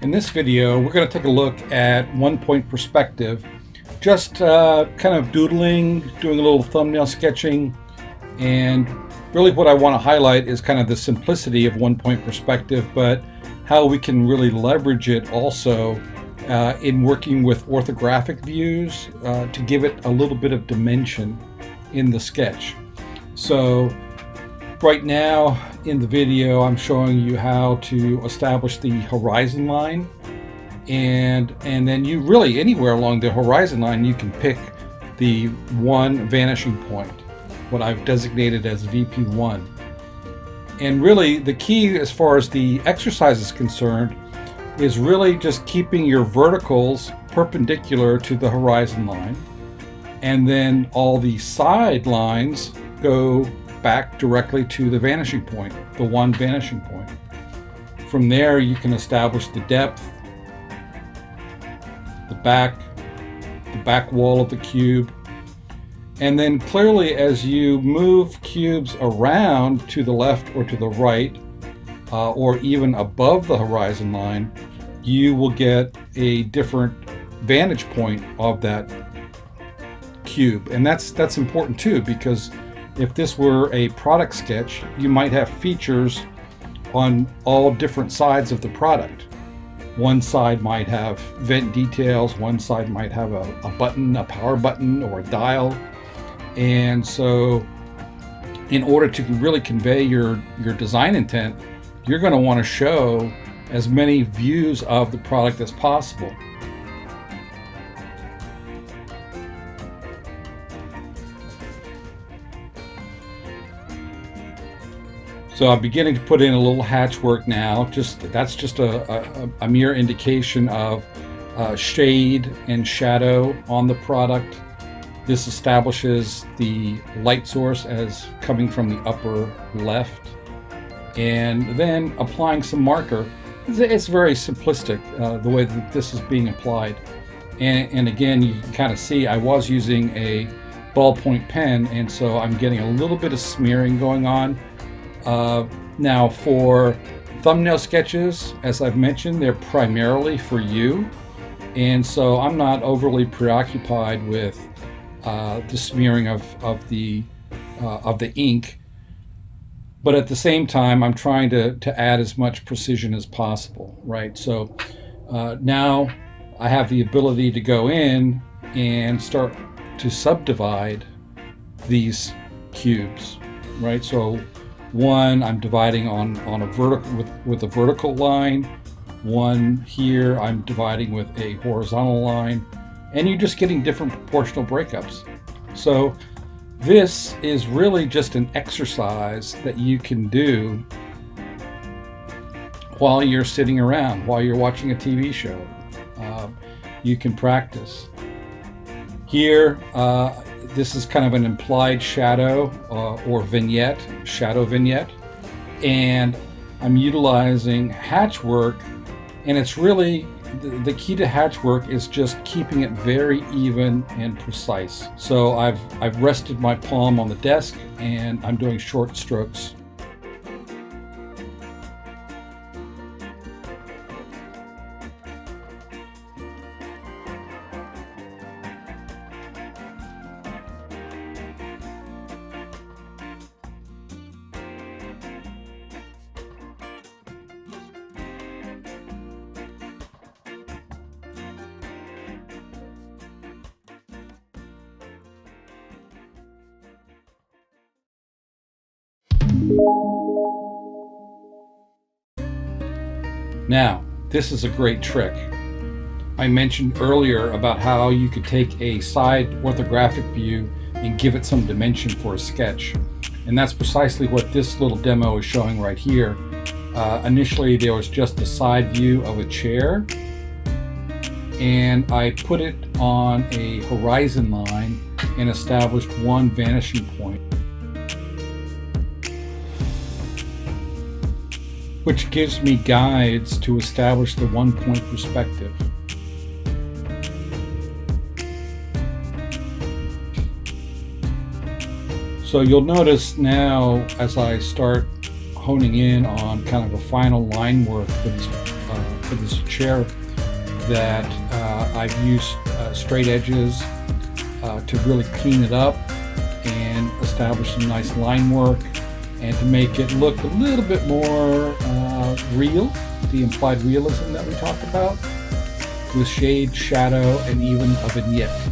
In this video, we're going to take a look at one-point perspective, just kind of doodling, doing a little thumbnail sketching, and really what I want to highlight is kind of the simplicity of one-point perspective, but how we can really leverage it also in working with orthographic views to give it a little bit of dimension in the sketch. So right now in the video, I'm showing you how to establish the horizon line, and then you really anywhere along the horizon line you can pick the one vanishing point, what I've designated as VP1. And really the key as far as the exercise is concerned is really just keeping your verticals perpendicular to the horizon line, and then all the side lines go back directly to the vanishing point, the one vanishing point. From there you can establish the depth, the back wall of the cube, and then clearly as you move cubes around to the left or to the right, or even above the horizon line, you will get a different vantage point of that cube. And that's important too, because if this were a product sketch, you might have features on all different sides of the product. One side might have vent details, one side might have a button, a power button, or a dial. And so in order to really convey your design intent, you're going to want to show as many views of the product as possible. So I'm beginning to put in a little hatch work now. That's just a mere indication of shade and shadow on the product. This establishes the light source as coming from the upper left, and then applying some marker. It's very simplistic the way that this is being applied. And again, you can kind of see I was using a ballpoint pen, and so I'm getting a little bit of smearing going on. Now for thumbnail sketches, as I've mentioned, they're primarily for you, and so I'm not overly preoccupied with the smearing of the ink, but at the same time I'm trying to add as much precision as possible, right? So now I have the ability to go in and start to subdivide these cubes, right? So one I'm dividing on a vertical with a vertical line. One here I'm dividing with a horizontal line, and you're just getting different proportional breakups. So this is really just an exercise that you can do while you're sitting around, while you're watching a TV show. You can practice. Here, this is kind of an implied shadow or vignette, shadow vignette, and I'm utilizing hatch work, and it's really the key to hatch work is just keeping it very even and precise. So I've rested my palm on the desk and I'm doing short strokes. Now, this is a great trick. I mentioned earlier about how you could take a side orthographic view and give it some dimension for a sketch. And that's precisely what this little demo is showing right here. Initially, there was just a side view of a chair, and I put it on a horizon line and established one vanishing point, which gives me guides to establish the one-point perspective. So you'll notice now as I start honing in on kind of a final line work for these for this chair that I've used straight edges to really clean it up and establish some nice line work, and to make it look a little bit more real, the implied realism that we talked about, with shade, shadow, and even a vignette.